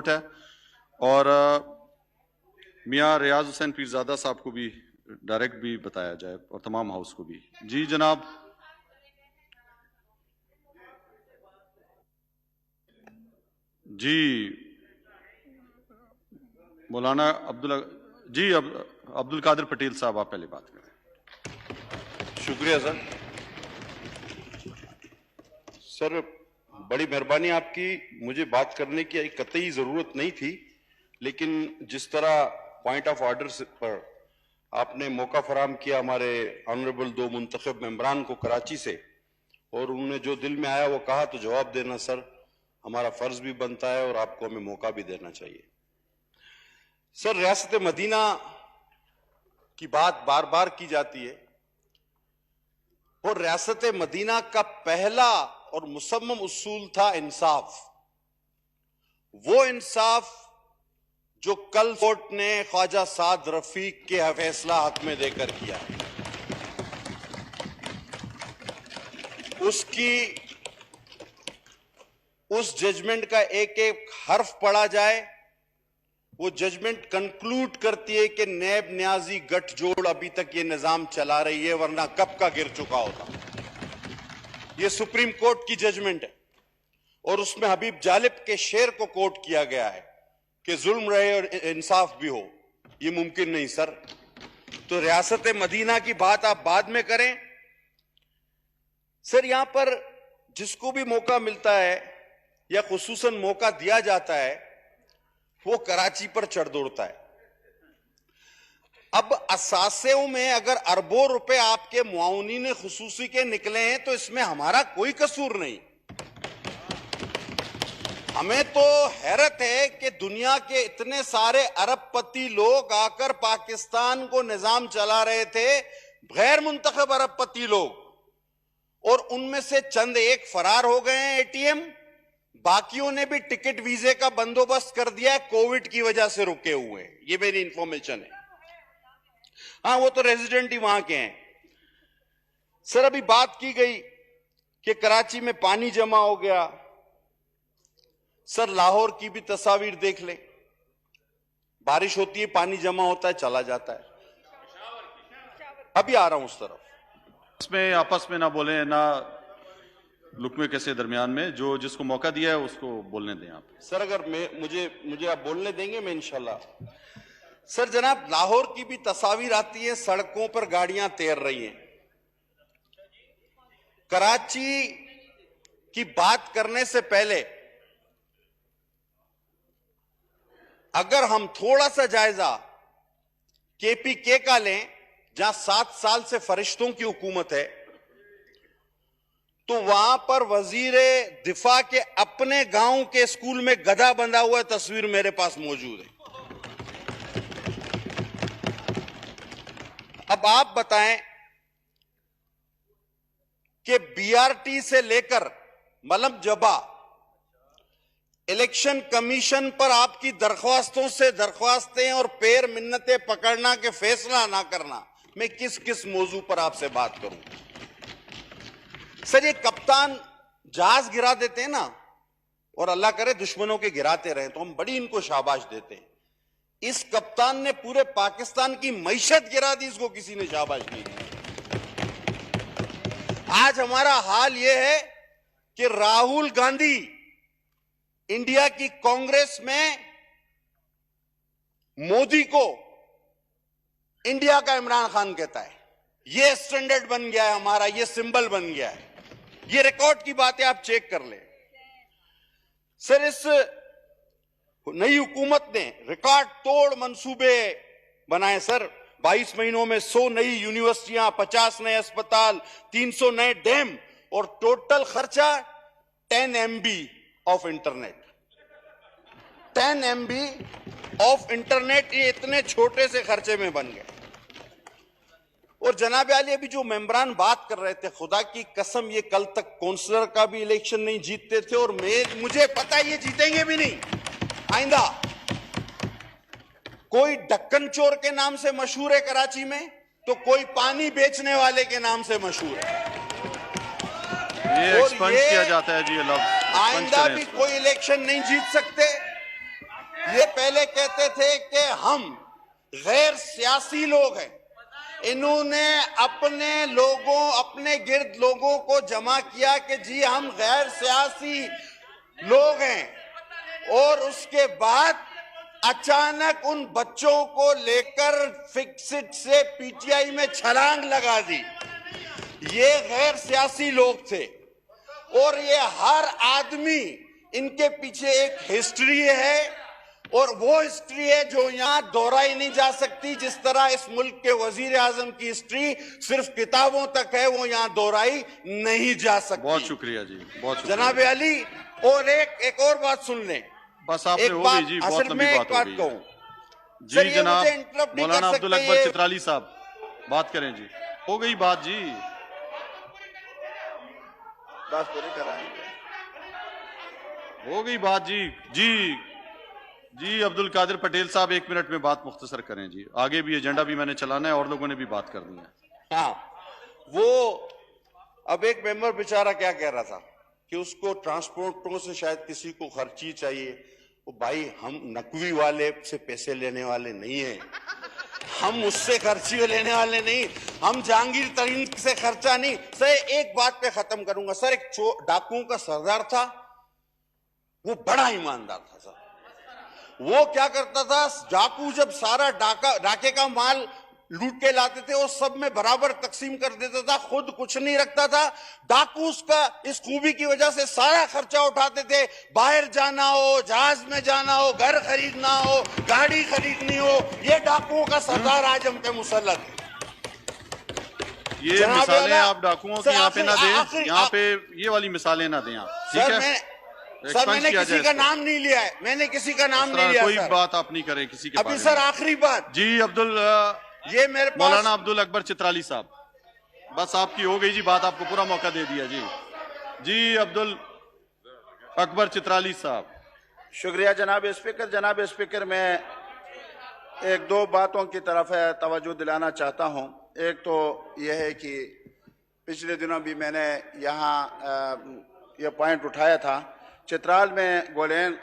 Support है। और मियाँ रियाज हुसैन पीरजादा साहब को भी डायरेक्ट भी बताया जाए और तमाम हाउस को भी। जी जनाब। जी मौलाना अब्दुल कादिर पटेल साहब, आप पहले बात करें। शुक्रिया सर। सर बड़ी मेहरबानी आपकी, मुझे बात करने की कतई जरूरत नहीं थी, लेकिन जिस तरह पॉइंट ऑफ ऑर्डर पर आपने मौका फराहम किया हमारे ऑनरेबल दो मुंतखब मेंबरान को कराची से, और उन्होंने जो दिल में आया वो कहा, तो जवाब देना सर हमारा फर्ज भी बनता है और आपको हमें मौका भी देना चाहिए। सर रियासत मदीना की बात बार बार की जाती है, और रियासत मदीना का पहला और मुसम्मम उसूल था इंसाफ। वो इंसाफ जो कल कोर्ट ने ख्वाजा साद रफीक के फैसला हक में देकर किया, उस जजमेंट का एक एक हर्फ पढ़ा जाए, वो जजमेंट कंक्लूड करती है कि नैब न्याजी गठजोड़ अभी तक ये निजाम चला रही है, वरना कब का गिर चुका होता। ये सुप्रीम कोर्ट की जजमेंट है, और उसमें हबीब जालिब के शेर को कोट किया गया है कि जुल्म रहे और इंसाफ भी हो। ये मुमकिन नहीं सर। तो रियासत मदीना की बात आप बाद में करें। सर यहां पर जिसको भी मौका मिलता है या खुसूसन मौका दिया जाता है, वो कराची पर चढ़ दौड़ता है। अब असासेओं में अगर अरबों रुपए आपके मुआवनीन खुसूसी के निकले हैं, तो इसमें हमारा कोई कसूर नहीं। हमें तो हैरत है कि दुनिया के इतने सारे अरबपति लोग आकर पाकिस्तान को निजाम चला रहे थे, गैर मुंतखब अरबपति लोग, और उनमें से चंद एक फरार हो गए हैं एटीएम, बाकियों ने भी टिकट वीजे का बंदोबस्त कर दिया है, कोविड की वजह से रुके हुए हैं। ये मेरी इंफॉर्मेशन है। हाँ, वो तो रेजिडेंट ही वहां के हैं। सर अभी बात की गई कि कराची में पानी जमा हो गया। सर लाहौर की भी तस्वीर देख ले, बारिश होती है, पानी जमा होता है, चला जाता है। अभी आ रहा हूं उस तरफ। इसमें आपस में ना बोले, ना लुकमे कैसे दरमियान में, जो जिसको मौका दिया है उसको बोलने दें आप। सर अगर मुझे आप बोलने देंगे, मैं इंशाल्लाह। सर जनाब लाहौर की भी तस्वीर आती है, सड़कों पर गाड़ियां तैर रही हैं। कराची की बात करने से पहले अगर हम थोड़ा सा जायजा केपीके का लें, जहां 7 साल से फरिश्तों की हुकूमत है, तो वहां पर वजीर दिफा के अपने गांव के स्कूल में गधा बंधा हुआ तस्वीर मेरे पास मौजूद है। अब आप बताएं कि बीआरटी से लेकर मलम जबा इलेक्शन कमीशन पर आपकी दरख्वास्तों से दरख्वास्तें और पैर मिन्नतें पकड़ना के फैसला ना करना, मैं किस किस मौजू पर आपसे बात करूं। सर ये कप्तान जहाज गिरा देते हैं ना, और अल्लाह करे दुश्मनों के गिराते रहे, तो हम बड़ी इनको शाबाश देते हैं। इस कप्तान ने पूरे पाकिस्तान की मईशत गिरा दी, इसको किसी ने शाबाश नहीं दी। आज हमारा हाल यह है कि राहुल गांधी इंडिया की कांग्रेस में मोदी को इंडिया का इमरान खान कहता है। यह स्टैंडर्ड बन गया है हमारा, यह सिंबल बन गया है। ये रिकॉर्ड की बातें आप चेक कर ले। सर इस नई हुकूमत ने रिकॉर्ड तोड़ मंसूबे बनाए। सर 22 महीनों में 100 नई यूनिवर्सिटियां, 50 नए अस्पताल, 300 नए डैम, और टोटल खर्चा 10 MB of internet. 10 MB of internet, ये इतने छोटे से खर्चे में बन गए। और जनाब आली अभी जो मेंबरान बात कर रहे थे, खुदा की कसम ये कल तक काउंसलर का भी इलेक्शन नहीं जीतते थे, और मुझे पता है ये जीतेंगे भी नहीं आइंदा। कोई ढक्कन चोर के नाम से मशहूर है कराची में, तो कोई पानी बेचने वाले के नाम से मशहूर है। ये एक्सपेंस किया जाता है जी, आइंदा भी कोई इलेक्शन नहीं जीत सकते। ये पहले कहते थे कि हम गैर सियासी लोग हैं। इन्होंने अपने लोगों, अपने गिर्द लोगों को जमा किया कि जी हम गैर सियासी लोग हैं, और उसके बाद अचानक उन बच्चों को लेकर फिक्सिट से पीटीआई में छलांग लगा दी। ये गैर सियासी लोग थे, और ये हर आदमी, इनके पीछे एक हिस्ट्री है, और वो हिस्ट्री है जो यहाँ दोहराई नहीं जा सकती। जिस तरह इस मुल्क के वजीर आजम की हिस्ट्री सिर्फ किताबों तक है, वो यहाँ दोहराई नहीं जा सकती। बहुत शुक्रिया जी, बहुत शुक्रिया जनाब अली। और एक और बात सुन लें, बस आपने हो गई जी, बहुत लंबी बात हो गई कहूं जी। जनाब मौलाना अब्दुल अकबर चित्राली साहब बात करें जी, हो गई बात जी, बस पूरी कराएंगे, हो गई बात जी। जी अब्दुल कादिर पटेल साहब 1 मिनट में बात मुख्तसर करें जी, आगे भी एजेंडा भी मैंने चलाना है और लोगों ने भी बात करनी है। हाँ, वो अब एक मेंबर बेचारा क्या कह रहा था कि उसको ट्रांसपोर्टों से शायद किसी को खर्ची चाहिए। वो भाई, हम नकवी वाले से पैसे लेने वाले नहीं हैं, हम उससे खर्ची लेने वाले नहीं, हम जहांगीर तरीन से खर्चा नहीं। सर एक बात पे खत्म करूंगा सर, एक डाकुओं का सरदार था, वो बड़ा ईमानदार था सर। वो क्या करता था, डाकू जब सारा डाके का माल लूट के लाते थे, वो सब में बराबर तकसीम कर देता था, खुद कुछ नहीं रखता था। डाकू उसका इस खूबी की वजह से सारा खर्चा उठाते थे। बाहर जाना हो, जहाज में जाना हो, घर खरीदना हो, गाड़ी खरीदनी हो, ये डाकुओं का सरदार आज हम पे मुसल्लत है। ये मिसालें आप डाकुओं की यहाँ पे ना दें, यहाँ पे ये वाली मिसालें ना दें आप, ठीक है? सर मैंने किसी का नाम नहीं लिया है, मैंने किसी का नाम नहीं लिया। कोई बात आप नहीं करें किसी के अभी सर आखिरी बात जी। ये मेरे पास मौलाना अब्दुल अकबर चित्राली साहब, बस आपकी हो गई जी बात, आपको पूरा मौका दे दिया जी। जी अब्दुल अकबर चित्राली साहब। शुक्रिया जनाब स्पीकर। जनाब स्पीकर, मैं 1-2 बातों की तरफ तवज्जो दिलाना चाहता हूं। एक तो यह है कि पिछले दिनों भी मैंने यहाँ यह पॉइंट उठाया था, चित्राल में गोलैन